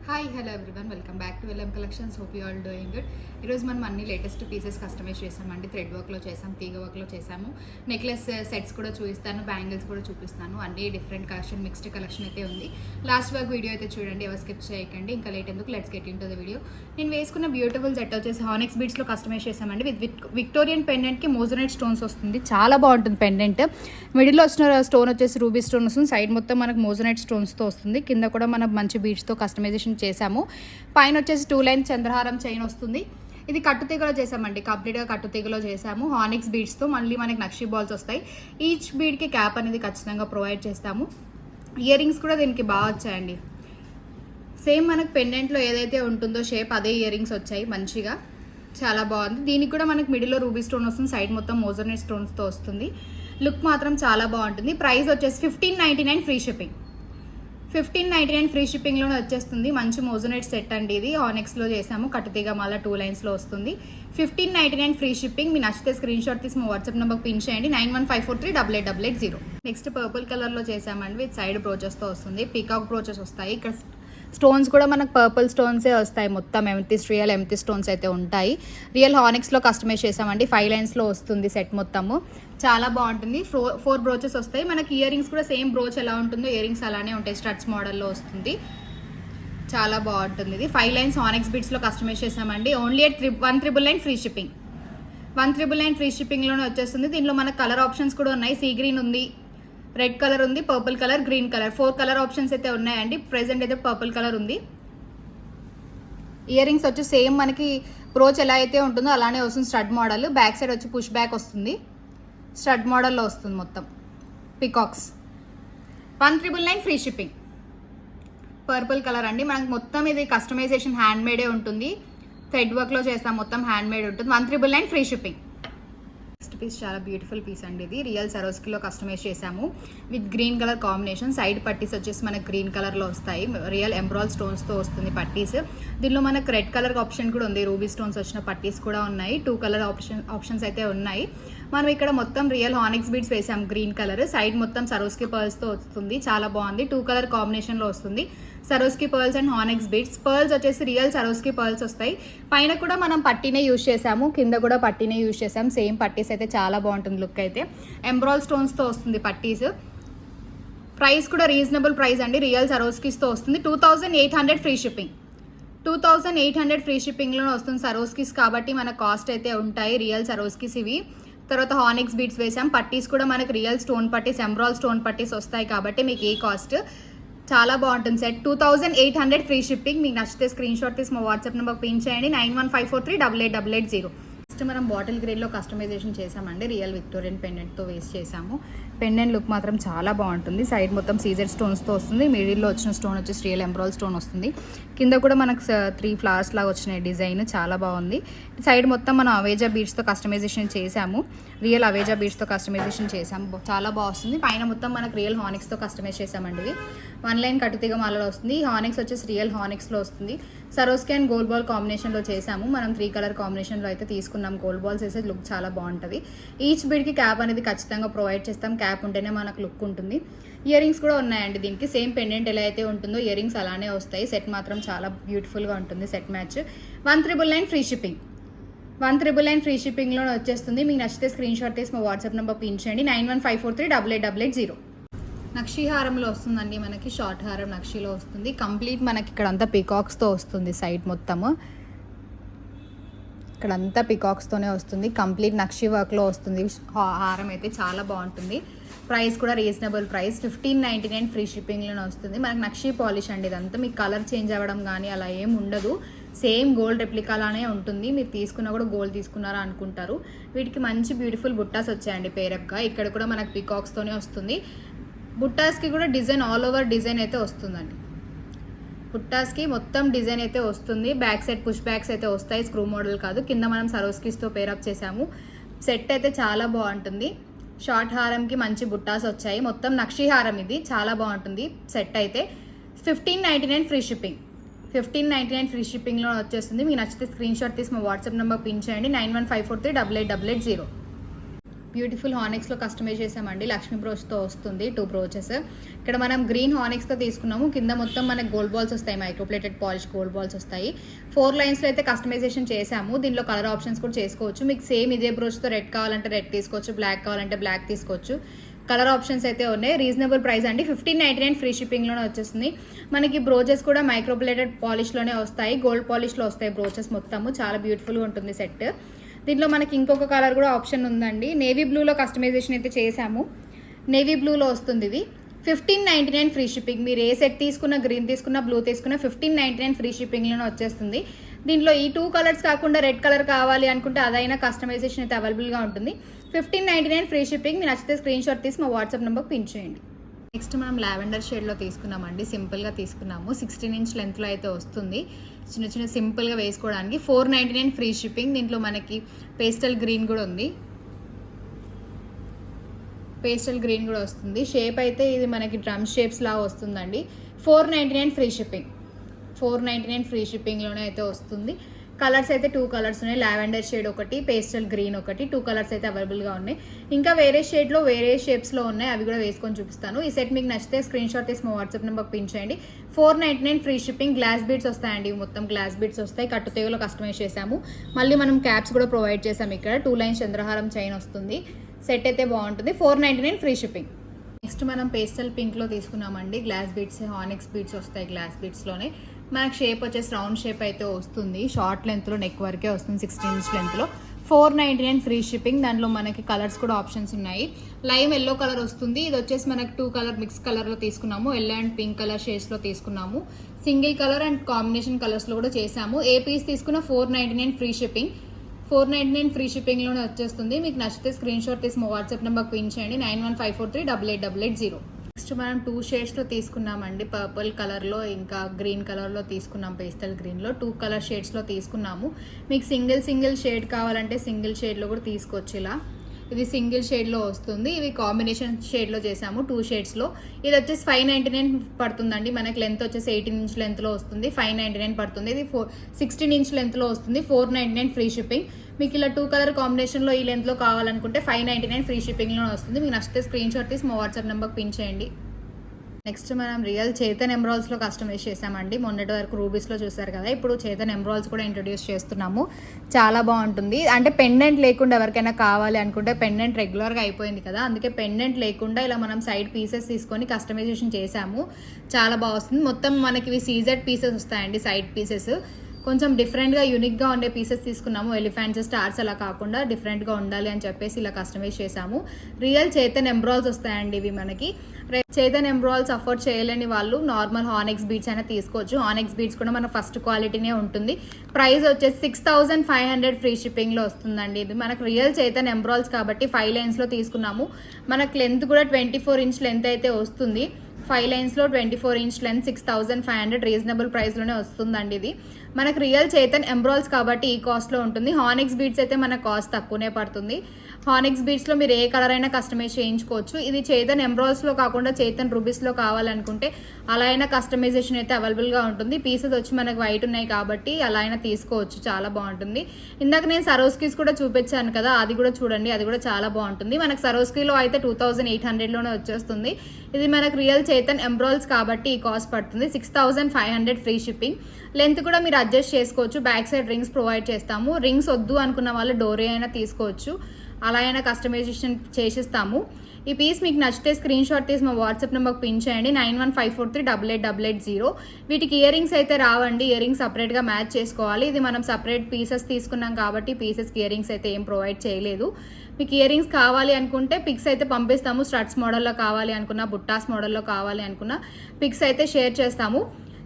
Hi hello everyone, welcome back to వెల్ఎం collections. Hope you all doing good. ఈరోజు మనం అన్ని లేటెస్ట్ పీసెస్ కస్టమైజ్ చేసామండి. థ్రెడ్ వర్క్లో చేసాం, తీగ వర్క్లో చేసాము. నెక్లెస్ సెట్స్ కూడా చూపిస్తాను, బ్యాంగిల్స్ కూడా చూపిస్తాను. అన్ని డిఫరెంట్ కలెక్షన్, మిక్స్డ్ కలెక్షన్ అయితే ఉంది. లాస్ట్ వరకు వీడియో అయితే చూడండి, ఎవరు స్కిప్ చేయకండి. ఇంకా లేట్ ఎందుకు, let's get in to the video. నేను వేసుకున్న బ్యూటిఫుల్ సెట్ వచ్చేసి హానిక్స్ బీడ్స్లో కస్టమైజ్ చేసామండి. విత్ విక్టోరియన్ పెండెంట్కి మోజనైట్ స్టోన్స్ వస్తుంది. చాలా బాగుంటుంది పెండెంట్. మిడిల్లో వచ్చిన స్టోన్ వచ్చేసి రూబీ స్టోన్ వస్తుంది. సైడ్ మొత్తం మనకు మోజనైట్ స్టోన్స్తో వస్తుంది. కింద కూడా మనం మంచి బీడ్స్తో కస్టమైజేషన్ చేసాము. పైన వచ్చేసి 2 లైన్ చంద్రహారం చైన్ వస్తుంది. ఇది కట్టుతీగలో చేసామండి, కంప్లీట్గా కట్టుతీగలో చేసాము. హానిక్స్ బీడ్స్తో మళ్ళీ మనకి నక్షీ బాల్స్ వస్తాయి. ఈచ్ బీడ్కి క్యాప్ అనేది ఖచ్చితంగా ప్రొవైడ్ చేస్తాము. ఇయర్ రింగ్స్ కూడా దీనికి బాగా వచ్చాయండి. సేమ్ మనకు పెండెంట్లో ఏదైతే ఉంటుందో షేప్, అదే ఇయర్ రింగ్స్ వచ్చాయి మంచిగా. చాలా బాగుంది. దీనికి కూడా మనకి మిడిల్లో రూబీ స్టోన్ వస్తుంది. సైడ్ మొత్తం మోజనైట్ స్టోన్స్తో వస్తుంది. లుక్ మాత్రం చాలా బాగుంటుంది. ప్రైస్ వచ్చేసి 1599 ఫ్రీ షిప్పింగ్. 1599 ఫ్రీ షిప్పింగ్లోనే వచ్చేస్తుంది. మంచి మోజనైట్ సెట్ అండి. ఇది హానిక్స్లో చేసాము, కట్టుతీగ మళ్ళీ 2 లైన్స్లో వస్తుంది. 1599 ఫ్రీ షిప్పింగ్. మీ నచ్చితే స్క్రీన్ షాట్ తీసి మా వాట్సాప్ నెంబర్ పిన్ చేయండి, 9154388880. నెక్స్ట్ పర్పుల్ కలర్లో చేసామండి. విత్ సైడ్ బ్రోచెస్తో వస్తుంది. పీకాక్ బ్రోచెస్ వస్తాయి. ఇక్కడ స్టోన్స్ కూడా మనకు పర్పుల్ స్టోన్సే వస్తాయి. మొత్తం రియల్ ఎమ్తి స్టోన్స్ అయితే ఉంటాయి. రియల్ హానిక్స్లో కస్టమైజ్ చేసామండి. 5 లైన్స్లో వస్తుంది సెట్ మొత్తము. చాలా బాగుంటుంది. 4 బ్రోచెస్ వస్తాయి. మనకి ఇయర్ రింగ్స్ కూడా సేమ్ బ్రోచ్ ఎలా ఉంటుందో ఇయర్ రింగ్స్ అలానే ఉంటాయి. స్టడ్స్ మోడల్లో వస్తుంది. చాలా బాగుంటుంది. ఇది 5 లైన్స్ హానిక్స్ బీడ్స్లో కస్టమైజ్ చేసామండి. Only at 1999 free shipping. 1999 free షిప్పింగ్లోనే వచ్చేస్తుంది. దీనిలో మనకు కలర్ ఆప్షన్స్ కూడా ఉన్నాయి. సీ గ్రీన్ ఉంది, రెడ్ కలర్ ఉంది, purple colour, green colour, 4 colour options అయితే ఉన్నాయండి. ప్రెసెంట్ అయితే పర్పుల్ కలర్ ఉంది. ఇయర్ రింగ్స్ వచ్చి సేమ్ మనకి బ్రోచ్ ఎలా అయితే ఉంటుందో అలానే వస్తుంది. Stud model. బ్యాక్ సైడ్ వచ్చి పుష్ బ్యాక్ వస్తుంది. స్టడ్ మోడల్లో వస్తుంది మొత్తం. Peacocks. 1999 free shipping. Purple colour అండి. మనకి మొత్తం ఇది కస్టమైజేషన్ హ్యాండ్ మేడే ఉంటుంది. థ్రెడ్ వర్క్లో చేస్తాం, మొత్తం హ్యాండ్ మేడ్ ఉంటుంది. 1999 ఫ్రీ షిప్పింగ్. నెక్స్ట్ పీస్ చాలా బ్యూటిఫుల్ పీస్ అండి. ఇది రియల్ సరోస్కిలో కస్టమైజ్ చేసాము. With green colour combination. Side పట్టీస్ వచ్చేసి మనకు గ్రీన్ కలర్లో వస్తాయి. రియల్ ఎంబ్రాయిడ్ స్టోన్స్తో వస్తుంది పట్టీస్. దీనిలో మనకు రెడ్ కలర్ ఆప్షన్ కూడా ఉంది. రూబీ స్టోన్స్ వచ్చిన పట్టీస్ కూడా ఉన్నాయి. 2 కలర్ ఆప్షన్స్ అయితే ఉన్నాయి. మనం ఇక్కడ మొత్తం రియల్ హానిక్స్ బీడ్స్ వేసాం గ్రీన్ కలర్. సైడ్ మొత్తం సరోస్కి పర్ల్స్తో వస్తుంది. చాలా బాగుంది. 2 కలర్ కాంబినేషన్లో వస్తుంది. సరోస్కి పర్ల్స్ అండ్ హానిక్స్ బీడ్స్. పర్ల్స్ వచ్చేసి రియల్ సరోస్కి పర్ల్స్ వస్తాయి. పైన కూడా మనం పట్టీనే యూజ్ చేసాము, కింద కూడా పట్టీనే యూజ్ చేసాము. సేమ్ పట్టీస్ అయితే చాలా బాగుంటుంది లుక్ అయితే. ఎంబ్రాయిడ్ స్టోన్స్తో వస్తుంది పట్టీస్. ప్రైస్ కూడా రీజనబుల్ ప్రైస్ అండి. రియల్ సరోస్కిస్తో వస్తుంది. 2800 ఫ్రీ షిప్పింగ్. 2800 ఫ్రీ షిప్పింగ్లోనే వస్తుంది. సరోస్కిస్ కాబట్టి మన కాస్ట్ అయితే ఉంటాయి. రియల్ సరోస్కిస్ ఇవి. తర్వాత హానిక్స్ బీడ్స్ వేసాం. పట్టీస్ కూడా మనకు రియల్ స్టోన్ పట్టీస్, ఎంబ్రాయిడ్ స్టోన్ పట్టీస్ వస్తాయి కాబట్టి మీకు ఏ కాస్ట్. చాలా బాగుంటుంది సెట్. 2800 free shipping. మీకు నచ్చితే స్క్రీన్ షాట్ తీసి మా వాట్సాప్ నెంబర్ పిన్ చేయండి, 9154388880. నెక్స్ట్ మనం బాటిల్ గ్రేడ్లో కస్టమైజేషన్ చేసామండి. రియల్ విక్టోరియన్ పెండెంట్తో వేస్ట్ చేసాము. పెండెంట్ లుక్ మాత్రం చాలా బాగుంటుంది. సైడ్ మొత్తం సీజర్ స్టోన్స్తో వస్తుంది. మిడిల్లో వచ్చిన స్టోన్ వచ్చేసి రియల్ ఎంబ్రాయిడ్ స్టోన్ వస్తుంది. కింద కూడా మనకు 3 ఫ్లవర్స్ లాగా వచ్చినాయి. డిజైన్ చాలా బాగుంది. సైడ్ మొత్తం మనం అవేజా బీడ్స్తో కస్టమైజేషన్ చేసాము. రియల్ అవేజా బీడ్స్తో కస్టమైజేషన్ చేసాము. చాలా బాగా వస్తుంది. పైన మొత్తం మనకు రియల్ హానిక్స్తో కస్టమైజ్ చేసామండి. ఇవి 1 లైన్ కట్టుతీగ మాలలో వస్తుంది. హానిక్స్ వచ్చేసి రియల్ హానిక్స్లో వస్తుంది. సరోస్కి అండ్ గోల్డ్ బాల్ కాంబినేషన్లో చేసాము. మనం 3 కలర్ కాంబినేషన్లో అయితే తీసుకున్నాం. గోల్డ్ బాల్స్ వేసే లుక్ చాలా బాగుంటుంది. ఈచ్ బీడ్కి క్యాప్ అనేది ఖచ్చితంగా ప్రొవైడ్ చేస్తాం. క్యాప్ ఉంటేనే మనకు లుక్ ఉంటుంది. ఇయర్ రింగ్స్ కూడా ఉన్నాయండి. దీనికి సేమ్ పెండెంట్ ఎలా అయితే ఉంటుందో ఇయర్ రింగ్స్ అలానే వస్తాయి. సెట్ మాత్రం చాలా బ్యూటిఫుల్గా ఉంటుంది. Set match. 1999 free shipping. 1999 free షిప్పింగ్లోనే వచ్చేస్తుంది. మీకు నచ్చితే స్క్రీన్ షాట్ తీసి మా వాట్సాప్ నెంబర్ పిన్ చేయండి, 9154388880. నక్షీ హారంలో వస్తుందండి. మనకి షార్ట్ హారం నక్షీలో వస్తుంది. కంప్లీట్ మనకి ఇక్కడంతా పికాక్స్తో వస్తుంది. సైడ్ మొత్తము ఇక్కడంతా పికాక్స్తోనే వస్తుంది. కంప్లీట్ నక్షీ వర్క్లో వస్తుంది. హారం అయితే చాలా బాగుంటుంది. ప్రైస్ కూడా రీజనబుల్ ప్రైస్. 1599 ఫ్రీ షిప్పింగ్లోనే వస్తుంది. మనకి నక్షీ పాలిష్ అండి. ఇదంతా మీకు కలర్ చేంజ్ అవ్వడం కానీ అలా ఏం ఉండదు. సేమ్ గోల్డ్ రెప్లికాలానే ఉంటుంది. మీరు తీసుకున్నా కూడా గోల్డ్ తీసుకున్నారా అనుకుంటారు. వీటికి మంచి బ్యూటిఫుల్ బుట్టాస్ వచ్చాయండి పేరప్గా. ఇక్కడ కూడా మనకి పికాక్స్తోనే వస్తుంది. బుట్టాస్కి కూడా డిజైన్ ఆల్ ఓవర్ డిజైన్ అయితే వస్తుందండి. బుట్టాస్కి మొత్తం డిజైన్ అయితే వస్తుంది. బ్యాక్ సైడ్ పుష్ బ్యాక్స్ అయితే వస్తాయి. స్క్రూ మోడల్ కాదు. కింద మనం సరోస్కిస్తో పేరప్ చేసాము. సెట్ అయితే చాలా బాగుంటుంది. షార్ట్ హారంకి మంచి బుట్టాస్ వచ్చాయి. మొత్తం నక్షీ హారం ఇది. చాలా బాగుంటుంది సెట్ అయితే. 1599 ఫ్రీ షిప్పింగ్. 1599 ఫ్రీ షిప్పింగ్లో వచ్చేస్తుంది. మీకు నచ్చితే స్క్రీన్ షాట్ తీసి మా వాట్సాప్ నెంబర్ పిన్ చేయండి, 9154388880. బ్యూటిఫుల్ హానిక్స్లో కస్టమైజ్ చేసామండి. లక్ష్మీ బ్రోచ్తో వస్తుంది 2 బ్రోచెస్. ఇక్కడ మనం గ్రీన్ హానిక్స్తో తీసుకున్నాము. కింద మొత్తం మనకి గోల్డ్ బాల్స్ వస్తాయి, మైక్రోప్లేటెడ్ పాలిష్ గోల్డ్ బాల్స్ వస్తాయి. 4 లైన్స్లో అయితే కస్టమైజేషన్ చేసాము. దీనిలో కలర్ ఆప్షన్స్ కూడా చేసుకోవచ్చు. మీకు సేమ్ ఇదే బ్రోచ్తో రెడ్ కావాలంటే రెడ్ తీసుకోవచ్చు, బ్లాక్ కావాలంటే బ్లాక్ తీసుకోవచ్చు. కలర్ ఆప్షన్స్ అయితే ఉన్నాయి. రీజనబుల్ ప్రైస్ అండి, 1599 ఫ్రీ షిప్పింగ్లోనే వచ్చేస్తుంది. మనకి బ్రోచెస్ కూడా మైక్రోప్లేటెడ్ పాలిష్లోనే వస్తాయి, గోల్డ్ పాలిష్లో వస్తాయి బ్రోచెస్ మొత్తము. చాలా బ్యూటిఫుల్గా ఉంటుంది సెట్. దీంట్లో మనకి ఇంకొక కలర్ కూడా ఆప్షన్ ఉందండి. నేవీ బ్లూలో కస్టమైజేషన్ అయితే చేసాము. నేవీ బ్లూలో వస్తుంది ఇది. 1599 ఫ్రీ షిప్పింగ్. మీరు ఏ సెట్ తీసుకున్నా, గ్రీన్ తీసుకున్నా, బ్లూ తీసుకున్నా 1599 ఫ్రీ షిప్పింగ్లోనే వచ్చేస్తుంది. దీంట్లో ఈ 2 కలర్స్ కాకుండా రెడ్ కలర్ కావాలి అనుకుంటే అదైనా కస్టమైజేషన్ అయితే అవైలబుల్గా ఉంటుంది. 1599 ఫ్రీ షిప్పింగ్. మీరు నచ్చితే స్క్రీన్ షాట్ తీసి మా వాట్సాప్ నెంబర్కి పిన్ చేయండి. నెక్స్ట్ మనం లావెండర్ షేడ్లో తీసుకున్నామండి. సింపుల్గా తీసుకున్నాము. 16 ఇంచ్ లెంత్లో అయితే వస్తుంది. చిన్న చిన్న సింపుల్గా వేసుకోవడానికి 499 ఫ్రీ షిప్పింగ్. దీంట్లో మనకి పేస్టల్ గ్రీన్ కూడా ఉంది. పేస్టల్ గ్రీన్ కూడా వస్తుంది. షేప్ అయితే ఇది మనకి డ్రమ్ షేప్స్ లాగా వస్తుందండి. 499 ఫ్రీ షిప్పింగ్. 499 ఫ్రీ షిప్పింగ్లోనే అయితే వస్తుంది. కలర్స్ అయితే 2 కలర్స్ ఉన్నాయి. లావెండర్ షేడ్ ఒకటి, పేస్టల్ గ్రీన్ ఒకటి. 2 కలర్స్ అయితే అవైలబుల్గా ఉన్నాయి. ఇంకా వేరే షేడ్లో వేరే షేప్స్లో ఉన్నాయి, అవి కూడా వేసుకొని చూపిస్తాను. ఈ సెట్ మీకు నచ్చితే స్క్రీన్ షాట్ తీసి మా వాట్సాప్ నెంబర్కి పిన్ చేయండి. 499 ఫ్రీ షిప్పింగ్. గ్లాస్ బీడ్స్ వస్తాయండి, మొత్తం గ్లాస్ బీడ్స్ వస్తాయి. కట్టు తీగలో కస్టమైజ్ చేసాము. మళ్ళీ మనం క్యాప్స్ కూడా ప్రొవైడ్ చేసాము. ఇక్కడ 2 లైన్స్ చంద్రహారం చైన్ వస్తుంది. సెట్ అయితే బాగుంటుంది. 499 ఫ్రీ షిప్పింగ్. నెక్స్ట్ మనం పేస్టల్ పింక్లో తీసుకున్నామండి. గ్లాస్ బీడ్స్, హానిక్స్ బీడ్స్ వస్తాయి గ్లాస్ బీడ్స్లోనే. మనకు షేప్ వచ్చేసి రౌండ్ షేప్ అయితే వస్తుంది. షార్ట్ లెంత్లో నెక్ వరకే వస్తుంది, 16 ఇంచ్ లెంత్లో. 499 ఫ్రీ షిప్పింగ్. దాంట్లో మనకి కలర్స్ కూడా ఆప్షన్స్ ఉన్నాయి. లైమ్ ఎల్లో కలర్ వస్తుంది. ఇది వచ్చేసి మనకి 2 కలర్ మిక్స్ కలర్లో తీసుకున్నాము. ఎల్లో అండ్ పింక్ కలర్ షేడ్స్లో తీసుకున్నాము. సింగిల్ కలర్ అండ్ కాంబినేషన్ కలర్స్లో కూడా చేసాము. ఏ పీస్ తీసుకున్న 499 ఫ్రీ షిప్పింగ్. 499 ఫ్రీ షిప్పింగ్లోనే వచ్చేస్తుంది. మీకు నచ్చితే స్క్రీన్ షాట్ తీసి మా వాట్సాప్ నెంబర్కి పిన్ చేయండి. 9154388880. నెక్స్ట్ మనం 2 షేడ్స్లో తీసుకున్నామండి. పర్పుల్ కలర్లో ఇంకా గ్రీన్ కలర్లో తీసుకున్నాం. పేస్టల్ గ్రీన్లో 2 కలర్ షేడ్స్లో తీసుకున్నాము. మీకు సింగిల్ షేడ్ కావాలంటే సింగిల్ షేడ్లో కూడా తీసుకోవచ్చు. ఇలా ఇది సింగిల్ షేడ్లో వస్తుంది. ఇవి కాంబినేషన్ షేడ్లో చేసాము 2 షేడ్స్లో. ఇది వచ్చేసి 599 పడుతుందండి. మనకి లెంత్ వచ్చేసి 18 ఇంచ్ లెంత్లో వస్తుంది. 599 పడుతుంది. ఇది 16 ఇంచ్ లెంత్లో వస్తుంది. 499 ఫ్రీ షిప్పింగ్. మీకు ఇలా 2 కలర్ కాంబినేషన్లో ఈ లెంత్లో కావాలనుకుంటే 599 ఫ్రీ షిప్పింగ్లో వస్తుంది. మీకు నచ్చితే స్క్రీన్ షాట్ తీసి మా వాట్సాప్ నెంబర్కి పిన్ చేయండి. నెక్స్ట్ మనం రియల్ చేతన్ ఎంబ్రాయిడ్స్లో కస్టమైజ్ చేసామండి. మొన్నటి వరకు రూబీస్లో చూసారు కదా, ఇప్పుడు చేతన్ ఎంబ్రాయిడ్స్ కూడా ఇంట్రొడ్యూస్ చేస్తున్నాము. చాలా బాగుంటుంది. అంటే పెండెంట్ లేకుండా ఎవరికైనా కావాలి అనుకుంటే, పెండెంట్ రెగ్యులర్గా అయిపోయింది కదా, అందుకే పెండెంట్ లేకుండా ఇలా మనం సైడ్ పీసెస్ తీసుకొని కస్టమైజేషన్ చేసాము. చాలా బాగా వస్తుంది. మొత్తం మనకి ఇవి సీజెడ్ పీసెస్ వస్తాయండి. సైడ్ పీసెస్ కొంచెం డిఫరెంట్గా యూనిక్గా ఉండే పీసెస్ తీసుకున్నాము. ఎలిఫెంట్స్, స్టార్స్ అలా కాకుండా డిఫరెంట్గా ఉండాలి అని చెప్పేసి ఇలా కస్టమైజ్ చేసాము. రియల్ చేతన్ ఎంబ్రాయిడ్స్ వస్తాయండి ఇవి మనకి. చేతన్ ఎంబ్రాయిడ్స్ అఫోర్డ్ చేయలేని వాళ్ళు నార్మల్ హానిక్స్ బీడ్స్ అయినా తీసుకోవచ్చు. హానిక్స్ బీడ్స్ కూడా మన ఫస్ట్ క్వాలిటీనే ఉంటుంది. ప్రైస్ వచ్చేసి 6500 ఫ్రీ షిప్పింగ్లో వస్తుందండి. ఇది మనకు రియల్ చేతన్ ఎంబ్రాయిడ్స్ కాబట్టి 5 లైన్స్లో తీసుకున్నాము. మనకు లెంత్ కూడా 24 ఇంచ్ లెంత్ అయితే వస్తుంది. 5 లైన్స్లో 24 ఇంచ్ లెంత్ 6500 రీజనబుల్ ప్రైస్లోనే వస్తుందండి. ఇది మనకు రియల్ చేతన్ ఎంబ్రాయిడ్స్ కాబట్టి ఈ కాస్ట్లో ఉంటుంది. హానిక్స్ బీడ్స్ అయితే మన కాస్ట్ తక్కువనే పడుతుంది. హానిక్స్ బీడ్స్లో మీరు ఏ కలర్ అయినా కస్టమైజ్ చేయించుకోవచ్చు. ఇది చేతన్ ఎంబ్రాయిడ్స్లో కాకుండా చేతన్ రూబీస్లో కావాలనుకుంటే అలా అయినా కస్టమైజేషన్ అయితే అవైలబుల్గా ఉంటుంది. పీసెస్ వచ్చి మనకు వైట్ ఉన్నాయి కాబట్టి అలా అయినా తీసుకోవచ్చు. చాలా బాగుంటుంది. ఇందాక నేను సరోస్కీస్ కూడా చూపించాను కదా, అది కూడా చూడండి, అది కూడా చాలా బాగుంటుంది. మనకు సరోస్కీలో అయితే 2800లోనే వచ్చేస్తుంది. ఇది మనకు రియల్ చేతన్ ఎంబ్రాయిడ్స్ కాబట్టి ఈ కాస్ట్ పడుతుంది. 6500 ఫ్రీ షిప్పింగ్. లెంత్ కూడా మీరు అడ్జస్ట్ చేసుకోవచ్చు. బ్యాక్ సైడ్ రింగ్స్ ప్రొవైడ్ చేస్తాము. రింగ్స్ వద్దు అనుకున్న వాళ్ళు డోరీ అయినా తీసుకోవచ్చు. అలా అయినా కస్టమైజేషన్ చేసిస్తాము. ఈ పీస్ మీకు నచ్చితే స్క్రీన్ షాట్ తీసి మా వాట్సాప్ నెంబర్కి పిన్ చేయండి. 9154388880. వీటికి ఇయర్ రింగ్స్ అయితే రావండి. ఇయర్ రింగ్స్ సపరేట్గా మ్యాచ్ చేసుకోవాలి. ఇది మనం సపరేట్ పీసెస్ తీసుకున్నాం కాబట్టి పీసెస్కి ఇయర్ రింగ్స్ అయితే ఏం ప్రొవైడ్ చేయలేదు. మీకు ఇయర్ రింగ్స్ కావాలి అనుకుంటే పిక్స్ అయితే పంపిస్తాము. స్టడ్స్ మోడల్లో కావాలి అనుకున్నా, బుట్టాస్ మోడల్లో కావాలి అనుకున్నా పిక్స్ అయితే షేర్ చేస్తాము.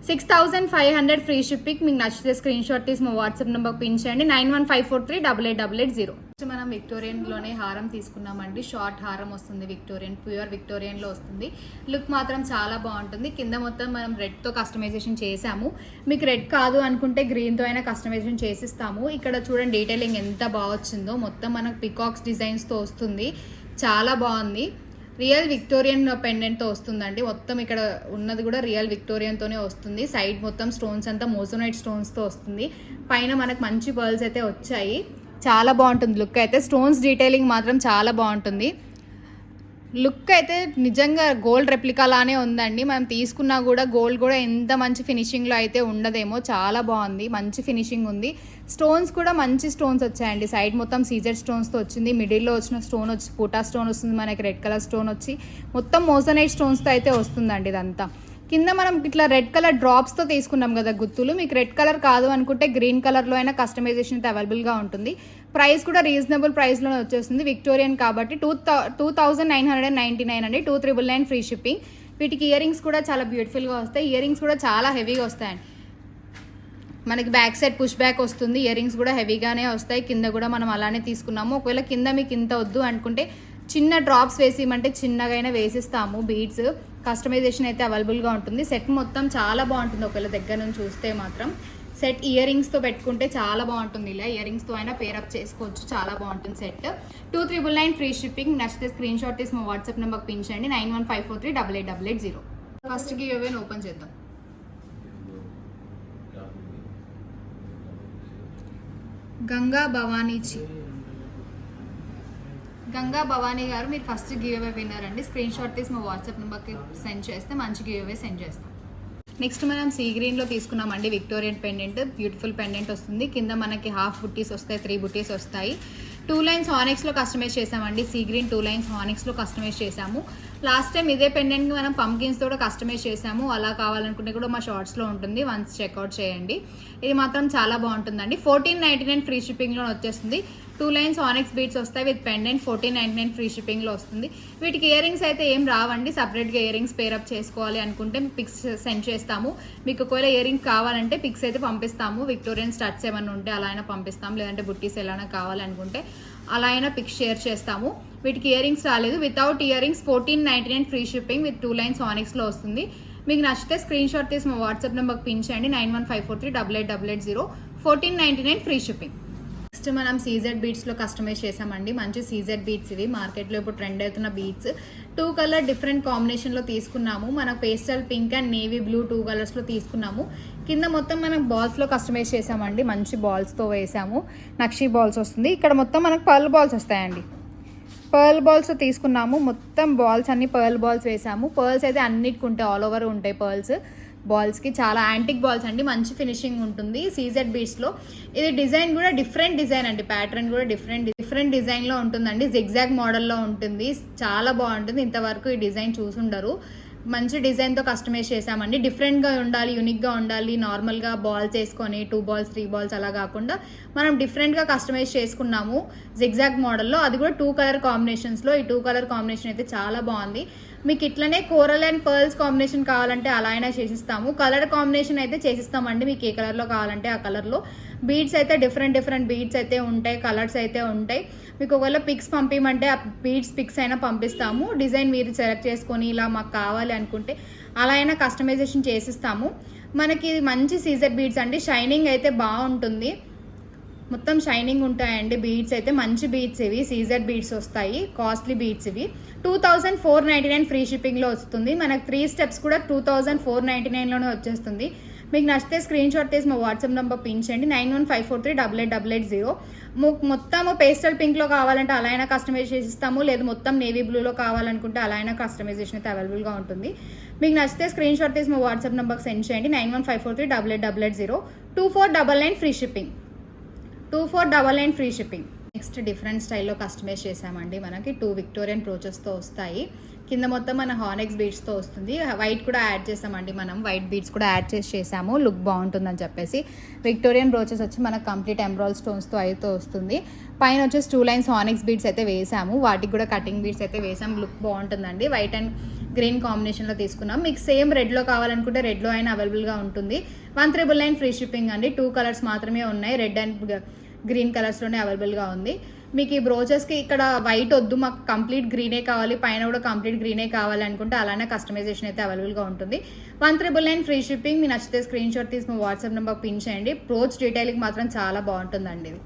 6500 ఫ్రీ షిప్పింగ్. మీకు నచ్చితే స్క్రీన్ షాట్ తీసి మా వాట్సాప్ నెంబర్ పిన్ చేయండి. 9154388880. మనం విక్టోరియన్లోనే హారం తీసుకున్నామండి. షార్ట్ హారం వస్తుంది. విక్టోరియన్, ప్యూర్ విక్టోరియన్లో వస్తుంది. లుక్ మాత్రం చాలా బాగుంటుంది. కింద మొత్తం మనం రెడ్తో కస్టమైజేషన్ చేసాము. మీకు రెడ్ కాదు అనుకుంటే గ్రీన్తో అయినా కస్టమైజేషన్ చేసిస్తాము. ఇక్కడ చూడండి డీటెయిలింగ్ ఎంత బాగా వచ్చిందో. మొత్తం మనకు పికాక్స్ డిజైన్స్తో వస్తుంది. చాలా బాగుంది. రియల్ విక్టోరియన్ పెండెంట్తో వస్తుందండి. మొత్తం ఇక్కడ ఉన్నది కూడా రియల్ విక్టోరియన్తోనే వస్తుంది. సైడ్ మొత్తం స్టోన్స్ అంతా మోజోనైట్ స్టోన్స్తో వస్తుంది. పైన మనకు మంచి పర్ల్స్ అయితే వచ్చాయి. చాలా బాగుంటుంది లుక్ అయితే. స్టోన్స్ డీటెయిలింగ్ మాత్రం చాలా బాగుంటుంది. లుక్ అయితే నిజంగా గోల్డ్ రెప్లికా లానే ఉందండి. మనం తీసుకున్నా కూడా గోల్డ్ కూడా ఎంత మంచి ఫినిషింగ్లో అయితే ఉండదేమో. చాలా బాగుంది, మంచి ఫినిషింగ్ ఉంది. స్టోన్స్ కూడా మంచి స్టోన్స్ వచ్చాయండి. సైడ్ మొత్తం సీజెడ్ స్టోన్స్తో వచ్చింది. మిడిల్లో వచ్చిన స్టోన్ వచ్చి పూటా స్టోన్ వస్తుంది మనకి, రెడ్ కలర్ స్టోన్ వచ్చి మొత్తం మోజనైట్ స్టోన్స్తో అయితే వస్తుందండి ఇదంతా. కింద మనం ఇట్లా రెడ్ కలర్ డ్రాప్స్తో తీసుకున్నాం కదా గుత్తులు. మీకు రెడ్ కలర్ కాదు అనుకుంటే గ్రీన్ కలర్లో అయినా కస్టమైజేషన్ అయితే అవైలబుల్గా ఉంటుంది. ప్రైస్ కూడా రీజనబుల్ ప్రైస్లోనే వచ్చేస్తుంది. విక్టోరియన్ కాబట్టి 2999 అండి. 2999 ఫ్రీ షిప్పింగ్. వీటికి ఇయర్ రింగ్స్ కూడా చాలా బ్యూటిఫుల్గా వస్తాయి. ఇయర్ రింగ్స్ కూడా చాలా హెవీగా వస్తాయండి. మనకి బ్యాక్ సైడ్ పుష్ బ్యాక్ వస్తుంది. ఇయర్ రింగ్స్ కూడా హెవీగానే వస్తాయి. కింద కూడా మనం అలానే తీసుకున్నాము. ఒకవేళ కింద మీకు ఇంత వద్దు అనుకుంటే చిన్న డ్రాప్స్ వేసిమంటే చిన్నగా వేసిస్తాము. బీడ్స్ కస్టమైజేషన్ అయితే అవైలబుల్గా ఉంటుంది. సెట్ మొత్తం చాలా బాగుంటుంది. ఒకవేళ దగ్గర నుంచి చూస్తే మాత్రం సెట్ ఇయర్ రింగ్స్తో పెట్టుకుంటే చాలా బాగుంటుంది. ఇలా ఇయర్ రింగ్స్తో అయినా పేరప్ చేసుకోవచ్చు. చాలా బాగుంటుంది సెట్. 2999 free shipping. నచ్చితే స్క్రీన్ షాట్ తీసి మా వాట్సాప్ నెంబర్కి పిన్ చేయండి. 9154388880. ఫస్ట్ గివ్ అవే ఓపెన్ చేద్దాం. గంగా భవానీ గారు మీరు ఫస్ట్ గివ్ అవే విన్నర్ అండి. స్క్రీన్ షాట్ తీసి మా వాట్సాప్ నెంబర్కి సెండ్ చేస్తే మంచి గివ్ అవే సెండ్ చేస్తాం. నెక్స్ట్ మనం సీ గ్రీన్లో తీసుకున్నామండి. విక్టోరియన్ పెండెంట్, బ్యూటిఫుల్ పెండెంట్ వస్తుంది. కింద మనకి హాఫ్ బుట్టీస్ వస్తాయి, 3 బుట్టీస్ వస్తాయి. 2 లైన్స్ హానిక్స్లో కస్టమైజ్ చేసామండి. సీ గ్రీన్ 2 లైన్స్ హానిక్స్లో కస్టమైజ్ చేసాము. లాస్ట్ టైం ఇదే పెండెంట్కి మనం పంకిన్స్తో కూడా కస్టమైజ్ చేసాము. అలా కావాలనుకుంటే కూడా మా షార్ట్స్లో ఉంటుంది, వన్స్ చెక్అవుట్ చేయండి. ఇది మాత్రం చాలా బాగుంటుందండి. 1499 ఫ్రీ షిప్పింగ్లో వచ్చేస్తుంది. 2 లైన్స్ ఆనిక్స్ బీడ్స్ వస్తాయి విత్ పెండెంట్. 1499 ఫ్రీ షిప్పింగ్లో వస్తుంది. వీటికి ఇయర్ రింగ్స్ అయితే ఏం రావండి. సపరేట్గా ఇయర్ రింగ్స్ పేరప్ చేసుకోవాలి అనుకుంటే పిక్స్ సెండ్ చేస్తాము. మీకు ఒకవేళ ఇయర్ రింగ్ కావాలంటే పిక్స్ అయితే పంపిస్తాము. విక్టోరియన్ స్టడ్స్ ఏమైనా ఉంటే అలా అయినా పంపిస్తాము. లేదంటే బుట్టీస్ ఎలా కావాలనుకుంటే అలా అయినా పిక్స్ షేర్ చేస్తాము. వీటికి ఇయర్ రింగ్స్ రాలేదు. Without ear rings 1499 free shipping with 2 lines ఆనిక్స్లో వస్తుంది. మీకు నచ్చితే స్క్రీన్ షాట్ తీసి మా వాట్సాప్ నెంబర్కి పిన్ చేయండి. 9154388880. 1499 ఫ్రీ షిప్పింగ్. నెక్స్ట్ మనం సీజెడ్ బీడ్స్లో కస్టమైజ్ చేసామండి. మంచి సీజెడ్ బీడ్స్ ఇవి. మార్కెట్లో ఇప్పుడు ట్రెండ్ అవుతున్న బీడ్స్. 2 కలర్ డిఫరెంట్ కాంబినేషన్లో తీసుకున్నాము. మనకు pastel pink and navy blue 2 కలర్స్లో తీసుకున్నాము. కింద మొత్తం మనం బాల్స్లో కస్టమైజ్ చేసామండి. మంచి బాల్స్తో వేసాము. నక్షీ బాల్స్ వస్తుంది. ఇక్కడ మొత్తం మనకు పర్ల్ బాల్స్ వస్తాయండి. పర్ల్ బాల్స్ తీసుకున్నాము. మొత్తం బాల్స్ అన్ని పర్ల్ బాల్స్ వేసాము. పర్ల్స్ అయితే అన్నిటికి ఉంటాయి, ఆల్ ఓవర్ ఉంటాయి పర్ల్స్ బాల్స్కి. చాలా యాంటిక్ బాల్స్ అండి. మంచి ఫినిషింగ్ ఉంటుంది సీజెడ్ బీడ్స్లో. ఇది డిజైన్ కూడా డిఫరెంట్ డిజైన్ అండి. ప్యాటర్న్ కూడా డిఫరెంట్ డిజైన్లో ఉంటుందండి. జిగ్జాగ్ మోడల్లో ఉంటుంది. చాలా బాగుంటుంది. ఇంతవరకు ఈ డిజైన్ చూసుండరు. మంచి డిజైన్తో కస్టమైజ్ చేసామండి. డిఫరెంట్గా ఉండాలి, యూనిక్గా ఉండాలి. నార్మల్గా బాల్స్ వేసుకొని 2 బాల్స్ 3 బాల్స్ అలా కాకుండా మనం డిఫరెంట్గా కస్టమైజ్ చేసుకున్నాము జిగ్జాగ్ మోడల్లో. అది కూడా 2 కలర్ కాంబినేషన్స్లో. ఈ 2 కలర్ కాంబినేషన్ అయితే చాలా బాగుంది. మీకు ఇట్లనే కోరల్ అండ్ పర్ల్స్ కాంబినేషన్ కావాలంటే అలా అయినా చేసిస్తాము. కలర్ కాంబినేషన్ అయితే చేసిస్తామండి. మీకు ఏ కలర్లో కావాలంటే ఆ కలర్లో. బీడ్స్ అయితే డిఫరెంట్ బీడ్స్ అయితే ఉంటాయి, కలర్స్ అయితే ఉంటాయి. మీకు ఒకవేళ పిక్స్ పంపించమంటే ఆ బీడ్స్ పిక్స్ అయినా పంపిస్తాము. డిజైన్ మీరు సెలెక్ట్ చేసుకొని ఇలా మాకు కావాలి అనుకుంటే అలా అయినా కస్టమైజేషన్ చేసిస్తాము. మనకి మంచి సీజర్ బీడ్స్ అండి. షైనింగ్ అయితే బాగుంటుంది. మొత్తం షైనింగ్ ఉంటాయండి బీడ్స్ అయితే. మంచి బీడ్స్ ఇవి. సీజర్ బీడ్స్ వస్తాయి. కాస్ట్లీ బీడ్స్ ఇవి. 2499 ఫ్రీ షిప్పింగ్లో వస్తుంది. మనకు 3 స్టెప్స్ కూడా 2499లోనే వచ్చేస్తుంది. మీకు నచ్చితే స్క్రీన్ షాట్ తీసి మా వాట్సాప్ నెంబర్ పిన్ చేయండి. 9154388880. మొత్తం పేస్టల్ పింక్లో కావాలంటే అలా అయినా కస్టమైజ్ చేసిస్తాము. లేదు మొత్తం నేవీ బ్లూలో కావాలనుకుంటే అలా అయినా కస్టమైజేషన్ అయితే అవైలబుల్గా ఉంటుంది. మీకు నచ్చితే స్క్రీన్ షాట్ తీసి మా వాట్సాప్ నెంబర్కి సెండ్ చేయండి. 9154388880. 2499 free shipping. 2499 free shipping. Next different స్టైల్లో కస్టమైజ్ చేసామండి. మనకి 2 విక్టోరియన్ బ్రోచెస్తో వస్తాయి. కింద మొత్తం మన హానెక్స్ బీడ్స్తో వస్తుంది. వైట్ కూడా యాడ్ చేసామండి. మనం వైట్ బీడ్స్ కూడా యాడ్ చేసాము. లుక్ బాగుంటుందని చెప్పేసి. విక్టోరియన్ బ్రోచెస్ వచ్చి మనకు కంప్లీట్ ఎంబ్రాయిడ్ స్టోన్స్తో అయితే వస్తుంది. పైన వచ్చేసి 2 లైన్స్ హానెక్స్ బీడ్స్ అయితే వేసాము. వాటికి కూడా కటింగ్ బీడ్స్ అయితే వేసాము. లుక్ బాగుంటుందండి. వైట్ అండ్ గ్రీన్ కాంబినేషన్లో తీసుకున్నాం. మీకు సేమ్ రెడ్లో కావాలనుకుంటే రెడ్లో అయినా అవైలబుల్గా ఉంటుంది. 1399 ఫ్రీ షిప్పింగ్ అండి. 2 కలర్స్ మాత్రమే ఉన్నాయి. రెడ్ అండ్ గ్రీన్ కలర్స్లోనే అవైలబుల్గా ఉంది. మీకు ఈ బ్రోచెస్కి ఇక్కడ వైట్ వద్దు, మాకు కంప్లీట్ గ్రీనే కావాలి, పైన కూడా కంప్లీట్ గ్రీనే కావాలి అనుకుంటే అలానే కస్టమైజేషన్ అయితే అవైలబుల్గా ఉంటుంది. 1399 ఫ్రీ షిప్పింగ్. మీ నచ్చితే స్క్రీన్ షాట్ తీసి మా వాట్సాప్ నెంబర్ పిన్ చేయండి. బ్రోచ్ డీటెయిలింగ్ మాత్రం చాలా బాగుంటుందండి. ఇది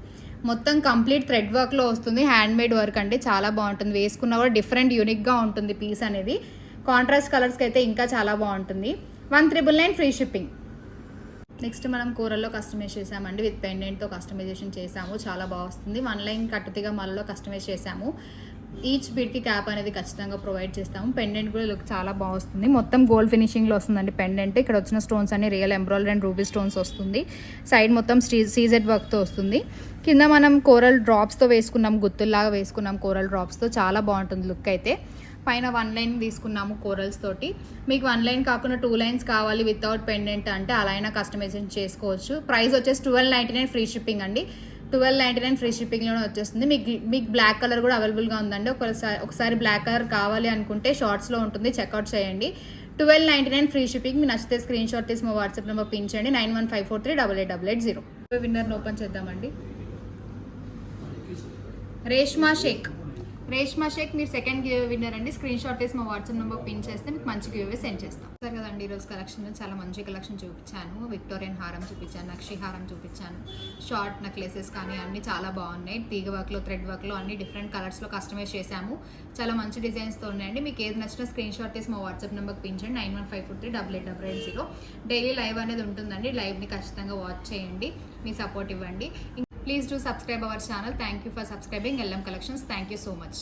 మొత్తం కంప్లీట్ థ్రెడ్ వర్క్లో వస్తుంది. హ్యాండ్ మేడ్ వర్క్ అంటే చాలా బాగుంటుంది. వేసుకున్నా కూడా డిఫరెంట్ యూనిక్గా ఉంటుంది పీస్ అనేది. కాంట్రాస్ట్ కలర్స్కి అయితే ఇంకా చాలా బాగుంటుంది. 1399 ఫ్రీ షిప్పింగ్. నెక్స్ట్ మనం కూరల్లో కస్టమైజ్ చేసామండి, విత్ పెండెంట్తో కస్టమైజేషన్ చేసాము. చాలా బాగా వస్తుంది. 1 లైన్ కట్టుతిగా మళ్ళీ కస్టమైజ్ చేసాము. ఈచ్ బీడ్కి క్యాప్ అనేది ఖచ్చితంగా ప్రొవైడ్ చేస్తాము. పెండెంట్ కూడా లుక్ చాలా బాగా వస్తుంది. మొత్తం గోల్డ్ ఫినిషింగ్లో వస్తుందండి పెండెంట్. ఇక్కడ వచ్చిన స్టోన్స్ అన్ని real embroidery and ruby stones వస్తుంది. సైడ్ మొత్తం సీజెడ్ వర్క్తో వస్తుంది. కింద మనం కోరల్ డ్రాప్స్తో వేసుకున్నాం, గుత్తుల్లాగా వేసుకున్నాం కోరల్ డ్రాప్స్తో. చాలా బాగుంటుంది లుక్ అయితే. పైన 1 లైన్ తీసుకున్నాము కోరల్స్ తోటి. మీకు 1 లైన్ కాకుండా 2 లైన్స్ కావాలి వితౌట్ పెండెంట్ అంటే అలా అయినా కస్టమైజేషన్ చేసుకోవచ్చు. ప్రైస్ వచ్చేసి 1299 ఫ్రీ షిప్పింగ్ అండి. 1299 ఫ్రీ షిప్పింగ్లోనే వచ్చేస్తుంది. మీకు బ్లాక్ కలర్ కూడా అవైలబుల్గా ఉందండి. ఒకసారి బ్లాక్ కలర్ కావాలి అనుకుంటే షార్ట్స్లో ఉంటుంది, చెక్అవుట్ చేయండి. 1299 ఫ్రీ షిప్పింగ్. మీకు నచ్చితే స్క్రీన్ షాట్ తీసి మా వాట్సాప్ నెంబర్ పిన్ చేయండి. 9154388880. విన్నర్ని ఓపెన్ చేద్దామండి. రేష్మా షేక్ మీరు సెకండ్ గివ్ విన్నర్ అండి. స్క్రీన్ షాట్ తీసి మా వాట్సాప్ నెంబర్ పిన్ చేస్తే మీకు మంచి గివ్ సెండ్ చేస్తాం. సరే కదండి, ఈరోజు కలెక్షన్ చాలా మంచి కలెక్షన్ చూపించాను. విక్టోరియన్ హారం చూపించాను, నక్షి హారం చూపించాను, షార్ట్ నెక్లెసెస్ కానీ అన్నీ చాలా బాగున్నాయి. తీగ వర్క్లో, థ్రెడ్ వర్క్లో అన్ని డిఫరెంట్ కలర్స్లో కస్టమైజ్ చేశాము. చాలా మంచి డిజైన్స్తో ఉన్నాయండి. మీకు ఏది నచ్చినా స్క్రీన్ షాట్ తీసి మా వాట్సాప్ నెంబర్ పిన్ చేయండి. 9154388880. డైలీ లైవ్ అనేది ఉంటుందండి. లైవ్ని ఖచ్చితంగా వాచ్ చేయండి, మీ సపోర్ట్ ఇవ్వండి. Please do subscribe our channel. Thank you for subscribing LM Collections. Thank you so much.